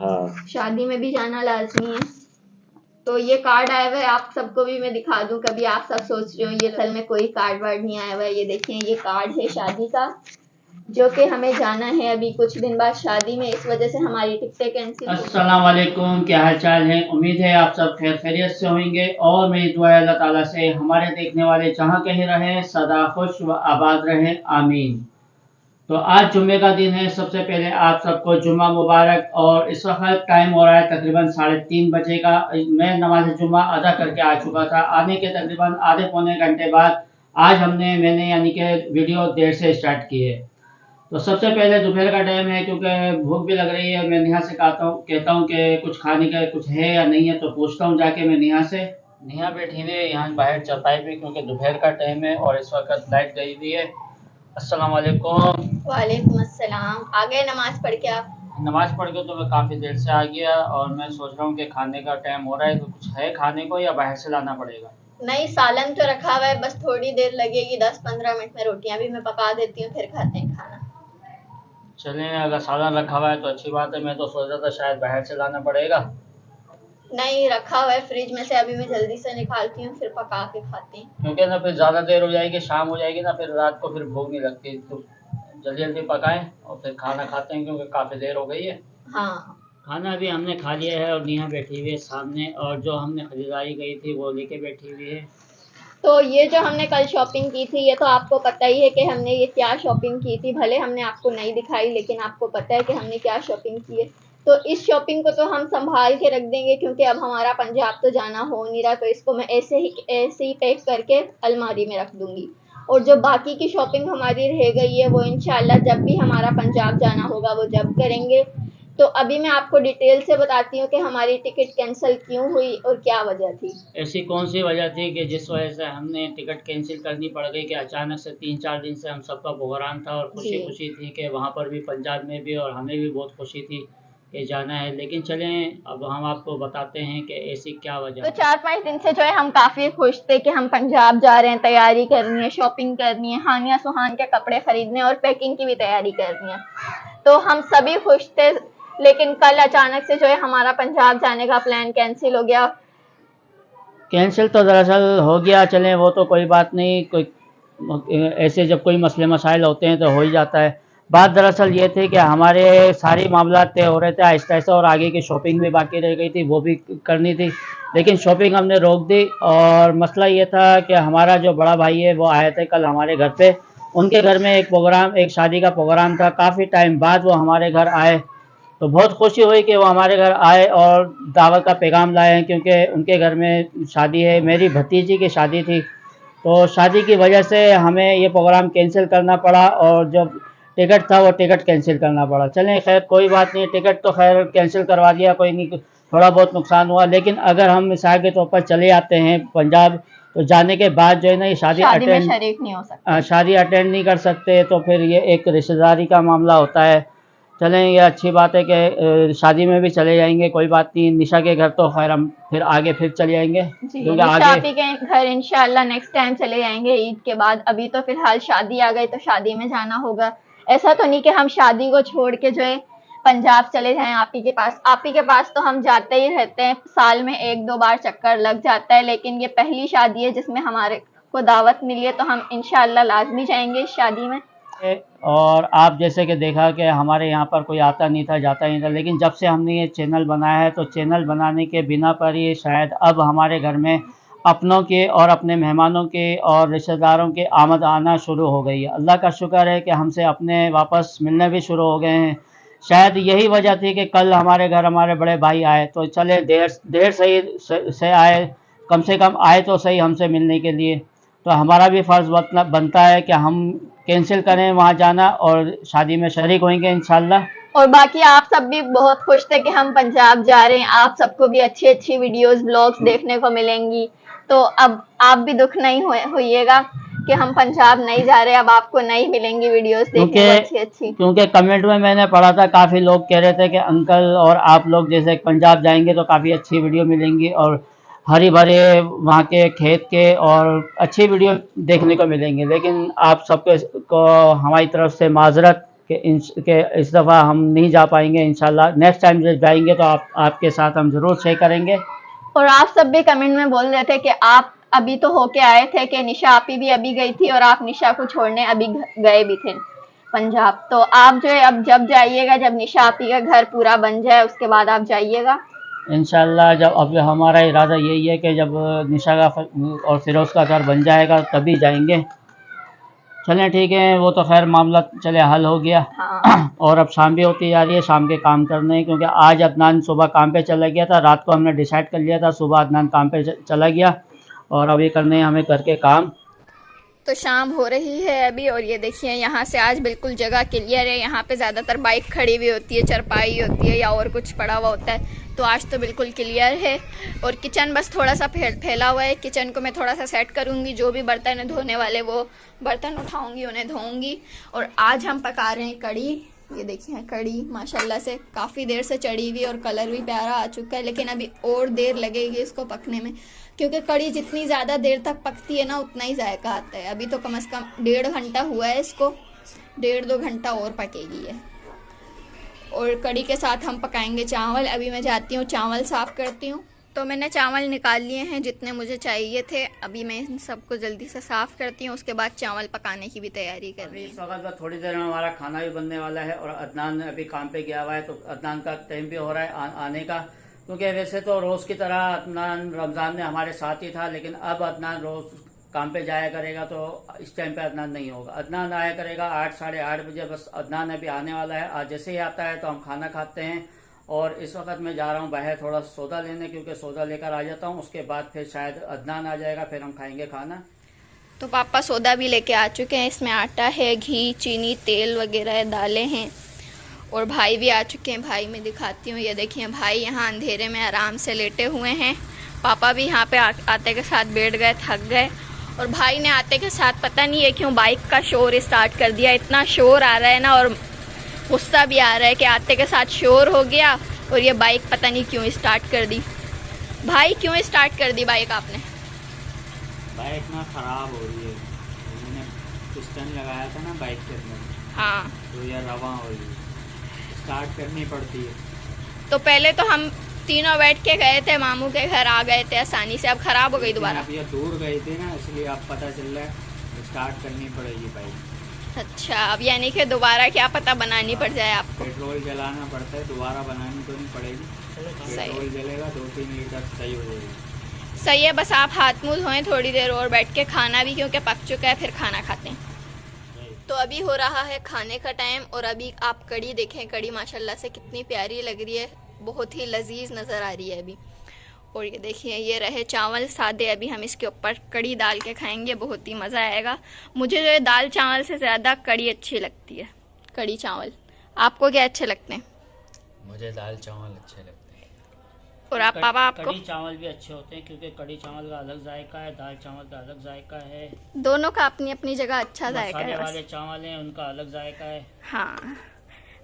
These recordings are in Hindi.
हाँ। शादी में भी जाना लाजमी है। तो ये कार्ड आया हुआ है, आप सबको भी मैं दिखा दूं, कभी आप सब सोच रहे हो ये असल में कोई कार्ड वार्ड नहीं आया हुआ है। ये देखिए, ये कार्ड है शादी का, जो कि हमें जाना है अभी कुछ दिन बाद शादी में, इस वजह से हमारी टिकटें कैंसिल। अस्सलाम वालेकुम, क्या हाल चाल है। उम्मीद है आप सब खैर खैरियत से होंगे और मेरी दुआ है अल्लाह ताला से हमारे देखने वाले जहाँ कहीं रहे सदा खुश व आबाद रहे, आमीन। तो आज जुम्मे का दिन है। सबसे पहले आप सबको जुम्मा मुबारक। और इस वक्त टाइम हो रहा है तकरीबन 3:30 बजे का। मैं नमाज जुम्मा अदा करके आ चुका था। आने के तकरीबन आधे पौने घंटे बाद आज मैंने यानी कि वीडियो देर से स्टार्ट की है। तो सबसे पहले दोपहर का टाइम है, क्योंकि भूख भी लग रही है। मैं नेहा से कहता हूँ कि कुछ खाने का कुछ है या नहीं है, तो पूछता हूँ जाके मैं नेहा से। नेहा बैठी हुई है यहाँ बाहर चौपाई पे, क्योंकि दोपहर का टाइम है और इस वक्त लाइट गई हुई है। अस्सलाम वालेकुम। वालेकुम अस्सलाम। आ गए नमाज पढ़ के आप? नमाज पढ़ के तो मैं काफ़ी देर से आ गया और मैं सोच रहा हूँ कि खाने का टाइम हो रहा है, तो कुछ है खाने को या बाहर से लाना पड़ेगा? नहीं, सालन तो रखा हुआ है, बस थोड़ी देर लगेगी, 10-15 मिनट में रोटियां भी मैं पका देती हूँ, फिर खाते हैं खाना। चलें, अगर सालन रखा हुआ है तो अच्छी बात है। मैं तो सोच रहा था शायद बाहर से लाना पड़ेगा। नहीं, रखा हुआ है फ्रिज में से, अभी मैं जल्दी से निकालती हूँ, फिर पका के खाते हैं। क्योंकि ना फिर ज़्यादा देर हो जाएगी, शाम हो जाएगी ना, फिर रात को फिर भूख नहीं लगती। तो जल्दी जल्दी पकाएं और फिर खाना खाते हैं, क्योंकि काफ़ी देर हो गई है। हाँ, खाना भी हमने खा लिया है और नेहा बैठी हुई है सामने, और जो हमने खरीदारी की थी वो लेके बैठी हुई है। तो ये जो हमने कल शॉपिंग की थी, ये तो आपको पता ही है कि हमने ये क्या शॉपिंग की थी। भले हमने आपको नहीं दिखाई, लेकिन आपको पता है कि हमने क्या शॉपिंग की है। तो इस शॉपिंग को तो हम संभाल के रख देंगे, क्योंकि अब हमारा पंजाब तो जाना हो नहीं रहा, तो इसको मैं ऐसे ही पैक करके अलमारी में रख दूंगी। और जो बाकी की शॉपिंग हमारी रह गई है, वो इंशाल्लाह जब भी हमारा पंजाब जाना होगा वो जब करेंगे। तो अभी मैं आपको डिटेल से बताती हूँ कि हमारी टिकट कैंसिल क्यों हुई और क्या वजह थी। ऐसी कौन सी वजह थी कि जिस वजह से हमने टिकट कैंसिल करनी पड़ गई? कि अचानक से 3-4 दिन से हम सबका प्रोग्राम था और खुशी जी। खुशी थी कि वहाँ पर भी, पंजाब में भी, और हमें भी बहुत खुशी थी कि जाना है। लेकिन चलें, अब हम आपको बताते हैं कि ऐसी क्या वजह तो है। 4-5 दिन से जो है हम काफ़ी खुश थे कि हम पंजाब जा रहे हैं, तैयारी करनी है, शॉपिंग करनी है, हानिया सुहान के कपड़े खरीदने और पैकिंग की भी तैयारी करनी है। तो हम सभी खुश थे, लेकिन कल अचानक से जो है हमारा पंजाब जाने का प्लान कैंसिल हो गया। कैंसिल तो दरअसल हो गया, चलें वो तो कोई बात नहीं। कोई ऐसे जब कोई मसले मसाइल होते हैं तो हो ही जाता है। बात दरअसल ये थी कि हमारे सारे मामला तय हो रहे थे आहिस्ता आहिस्ता, और आगे की शॉपिंग भी बाकी रह गई थी, वो भी करनी थी। लेकिन शॉपिंग हमने रोक दी। और मसला ये था कि हमारा जो बड़ा भाई है वो आए थे कल हमारे घर पे। उनके घर में एक शादी का प्रोग्राम था। काफ़ी टाइम बाद वो हमारे घर आए, तो बहुत खुशी हुई कि वो हमारे घर आए और दावत का पैगाम लाए हैं, क्योंकि उनके घर में शादी है, मेरी भतीजी की शादी थी। तो शादी की वजह से हमें ये प्रोग्राम कैंसिल करना पड़ा, और जो टिकट था वो टिकट कैंसिल करना पड़ा। चलें, खैर कोई बात नहीं, टिकट तो खैर कैंसिल करवा दिया, कोई नहीं, थोड़ा बहुत नुकसान हुआ। लेकिन अगर हम मिसाल के तौर पर चले आते हैं पंजाब, तो जाने के बाद जो है ना, ये शादी में शरीक नहीं हो सकते, शादी अटेंड नहीं कर सकते, तो फिर ये एक रिश्तेदारी का मामला होता है। चलें, ये अच्छी बात है कि शादी में भी चले जाएंगे, कोई बात नहीं। निशा के घर तो खैर हम फिर आगे फिर चले जाएंगे, क्योंकि निशा आगे आपी के घर इंशाल्लाह नेक्स्ट टाइम चले जाएंगे ईद के बाद। अभी तो फिलहाल शादी आ गई, तो शादी में जाना होगा। ऐसा तो नहीं कि हम शादी को छोड़ के जो है पंजाब चले जाएं आपी के पास। आपी के पास तो हम जाते ही रहते हैं, साल में 1-2 बार चक्कर लग जाता है, लेकिन ये पहली शादी है जिसमें हमारे को दावत मिली है, तो हम इंशाल्लाह लाजमी जाएंगे इस शादी में। और आप जैसे कि देखा कि हमारे यहाँ पर कोई आता नहीं था, जाता नहीं था, लेकिन जब से हमने ये चैनल बनाया है, तो चैनल बनाने के बिना पर ही शायद अब हमारे घर में अपनों के और अपने मेहमानों के और रिश्तेदारों के आमद आना शुरू हो गई है। अल्लाह का शुक्र है कि हमसे अपने वापस मिलने भी शुरू हो गए हैं। शायद यही वजह थी कि कल हमारे घर हमारे बड़े भाई आए, तो चले देर से आए, कम से कम आए तो सही हमसे मिलने के लिए। तो हमारा भी फ़र्ज़ बनता है कि हम कैंसिल करें वहाँ जाना, और शादी में शरीक होंगे इंशाल्लाह। और बाकी आप सब भी बहुत खुश थे कि हम पंजाब जा रहे हैं, आप सबको भी अच्छी अच्छी वीडियोस ब्लॉग्स देखने को मिलेंगी। तो अब आप भी दुख नहीं होइएगा कि हम पंजाब नहीं जा रहे, अब आपको नहीं मिलेंगी वीडियोस देखने को अच्छी अच्छी। क्योंकि कमेंट में मैंने पढ़ा था, काफ़ी लोग कह रहे थे कि अंकल और आप लोग जैसे पंजाब जाएंगे तो काफ़ी अच्छी वीडियो मिलेंगी, और हरी भरे वहाँ के खेत के, और अच्छी वीडियो देखने को मिलेंगे। लेकिन आप सबके को हमारी तरफ से माजरत कि इस दफ़ा हम नहीं जा पाएंगे। इंशाल्लाह नेक्स्ट टाइम जब जाएंगे तो आपके साथ हम ज़रूर शेयर करेंगे। और आप सब भी कमेंट में बोल रहे थे कि आप अभी तो होके आए थे कि निशा आपी भी अभी गई थी और आप निशा को छोड़ने अभी गए भी थे पंजाब। तो आप जो है अब जब जाइएगा, जब निशा आपी का घर पूरा बन जाए उसके बाद आप जाइएगा इंशाल्लाह। जब अब हमारा इरादा यही है कि जब निशा का और फिरोज़ का घर बन जाएगा तभी जाएंगे। चलें ठीक है, वो तो खैर मामला चले हल हो गया। हाँ। और अब शाम भी होती जा रही है, शाम के काम करने हैं, क्योंकि आज अदनान सुबह काम पे चला गया था। रात को हमने डिसाइड कर लिया था, सुबह अदनान काम पे चला गया और अभी करने हैं हमें घर के काम। तो शाम हो रही है अभी, और ये देखिए यहाँ से आज बिल्कुल जगह क्लियर है। यहाँ पे ज़्यादातर बाइक खड़ी हुई होती है, चरपाई होती है या और कुछ पड़ा हुआ होता है, तो आज तो बिल्कुल क्लियर है। और किचन बस थोड़ा सा फैला हुआ है, किचन को मैं थोड़ा सा सेट करूँगी। जो भी बर्तन धोने वाले वो बर्तन उठाऊँगी, उन्हें धोऊँगी। और आज हम पका रहे हैं कड़ी। ये देखिए कड़ी माशाल्लाह से काफ़ी देर से चढ़ी हुई और कलर भी प्यारा आ चुका है, लेकिन अभी और देर लगेगी इसको पकने में, क्योंकि कड़ी जितनी ज़्यादा देर तक पकती है ना उतना ही जायका आता है। अभी तो कम से कम 1.5 घंटा हुआ है इसको, 1.5-2 घंटा और पकेगी है। और कड़ी के साथ हम पकाएंगे चावल। अभी मैं जाती हूँ चावल साफ़ करती हूँ। तो मैंने चावल निकाल लिए हैं जितने मुझे चाहिए थे। अभी मैं इन सबको जल्दी से साफ़ करती हूँ, उसके बाद चावल पकाने की भी तैयारी कर रही हूँ। इस वक्त थोड़ी देर में हमारा खाना भी बनने वाला है और अदनान अभी काम पे गया हुआ है, तो अदनान का टाइम भी हो रहा है आने का। क्योंकि वैसे तो रोज़ की तरह अदनान रमज़ान में हमारे साथ ही था, लेकिन अब अदनान रोज़ काम पे जाया करेगा, तो इस टाइम पे अदनान नहीं होगा। अदनान आया करेगा 8 साढ़े 8 बजे, बस अदनान अभी आने वाला है। आज जैसे ही आता है तो हम खाना खाते हैं। और इस वक्त मैं जा रहा हूँ बाहर थोड़ा सौदा लेने, क्योंकि सौदा लेकर आ जाता हूँ, उसके बाद फिर शायद अदनान आ जाएगा, फिर हम खाएंगे खाना। तो पापा सौदा भी लेके आ चुके हैं। इसमें आटा है, घी, चीनी, तेल वगैरह है, दालें हैं। और भाई भी आ चुके हैं। भाई मैं दिखाती हूँ, ये देखिए भाई यहाँ अंधेरे में आराम से लेटे हुए हैं। पापा भी यहाँ पे आते के साथ बैठ गए, थक गए। और भाई ने आते के साथ पता नहीं है क्यों बाइक का शोर स्टार्ट कर दिया। इतना शोर आ रहा है ना, और गुस्सा भी आ रहा है कि आते के साथ शोर हो गया और ये बाइक पता नहीं क्यों स्टार्ट कर दी। भाई क्यों स्टार्ट कर दी बाइक आपने? बाइक ना ख़राब हो रही है, मैंने पिस्टन लगाया था ना बाइक के अंदर। हाँ, तो ये रवा हो रही है, स्टार्ट करनी पड़ती है। तो पहले तो हम तीनों बैठ के गए थे, मामू के घर आ गए थे आसानी से, अब खराब हो गई दोबारा। अब ये दूर गए थे ना, इसलिए अब पता चल रहा है स्टार्ट करनी पड़ेगी बाइक। अच्छा, अब यानी कि दोबारा क्या पता बनानी पड़ जाए आपको। पेट्रोल जलाना पड़ता है, दोबारा बनानी तो नहीं पड़ेगी। पेट्रोल जलेगा 2-3 लीटर सही हो जाएगी। सही है, बस आप हाथ मुँह धोएं थोड़ी देर और बैठ के, खाना भी क्योंकि पक चुका है, फिर खाना खाते हैं। तो अभी हो रहा है खाने का टाइम। और अभी आप कड़ी देखें, कड़ी माशाल्लाह से कितनी प्यारी लग रही है, बहुत ही लजीज नज़र आ रही है अभी। और ये देखिए ये रहे चावल सादे, अभी हम इसके ऊपर कड़ी डाल के खाएंगे, बहुत ही मज़ा आएगा। मुझे जो है दाल चावल से ज़्यादा कड़ी अच्छी लगती है, कड़ी चावल। आपको क्या अच्छे लगते हैं? मुझे दाल चावल अच्छे लगते हैं। और आप पापा आपको? कड़ी चावल भी अच्छे होते हैं, क्योंकि कड़ी चावल का अलग जायका है, दाल चावल का अलग जायका है। दोनों का अपनी अपनी जगह अच्छा जायका है। मसाले वाले चावल हैं, उनका अलग जायका है। हाँ,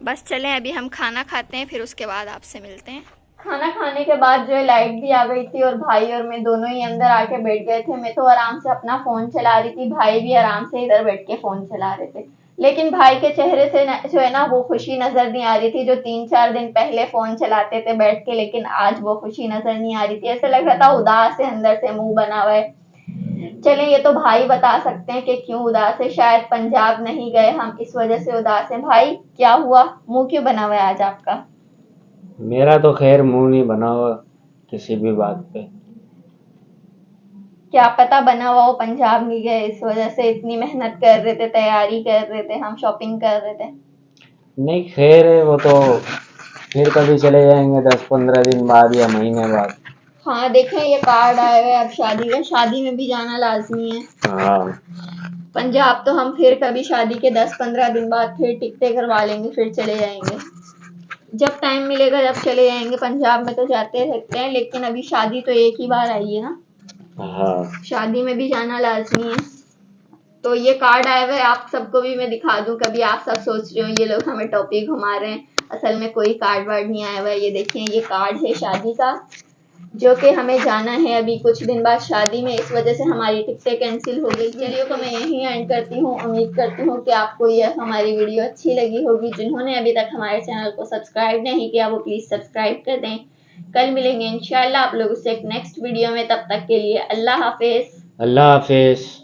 बस चलें अभी हम खाना खाते हैं, फिर उसके बाद आपसे मिलते हैं। खाना खाने के बाद जो है लाइट भी आ गई थी और भाई और मैं दोनों ही अंदर आके बैठ गए थे। मैं तो आराम से अपना फ़ोन चला रही थी, भाई भी आराम से इधर बैठ के फ़ोन चला रहे थे। लेकिन भाई के चेहरे से जो है ना वो खुशी नज़र नहीं आ रही थी, जो 3-4 दिन पहले फ़ोन चलाते थे बैठ के, लेकिन आज वो खुशी नज़र नहीं आ रही थी। ऐसा लग रहा था उदास है, अंदर से मुँह बना हुआ है। चलें, ये तो भाई बता सकते हैं कि क्यों उदास है। शायद पंजाब नहीं गए हम, इस वजह से उदास है। भाई क्या हुआ, मुँह क्यों बना हुआ है आज आपका? मेरा तो खैर मुंह नहीं बना हुआ किसी भी बात पे। क्या पता बना हुआ वो पंजाब नहीं गए, इस वजह से इतनी मेहनत कर रहे थे, तैयारी कर रहे थे, हम शॉपिंग कर रहे थे। नहीं खैर है, वो तो फिर कभी चले जाएंगे 10-15 दिन बाद या महीने बाद। हाँ देखें ये कार्ड आया हुआ है अब शादी का, शादी में भी जाना लाजमी है। हाँ, पंजाब तो हम फिर कभी शादी के 10-15 दिन बाद फिर टिकटें करवा लेंगे, फिर चले जाएंगे। जब टाइम मिलेगा जब चले जाएंगे। पंजाब में तो जाते रहते हैं, लेकिन अभी शादी तो एक ही बार आई है ना, हाँ, शादी में भी जाना लाजमी है। तो ये कार्ड आया हुआ है, आप सबको भी मैं दिखा दूं। कभी आप सब सोच रहे हो ये लोग हमें टॉपिक घुमा रहे हैं, असल में कोई कार्ड वार्ड नहीं आया हुआ है। ये देखिए ये कार्ड है शादी का, जो कि हमें जाना है अभी कुछ दिन बाद शादी में, इस वजह से हमारी टिकटें कैंसिल हो गई। वीडियो को मैं यहीं एंड करती हूँ। उम्मीद करती हूँ कि आपको यह हमारी वीडियो अच्छी लगी होगी। जिन्होंने अभी तक हमारे चैनल को सब्सक्राइब नहीं किया वो प्लीज़ सब्सक्राइब कर दें। कल मिलेंगे इंशाल्लाह आप लोगों से एक नेक्स्ट वीडियो में, तब तक के लिए अल्लाह हाफिज़। अल्लाह हाफिज।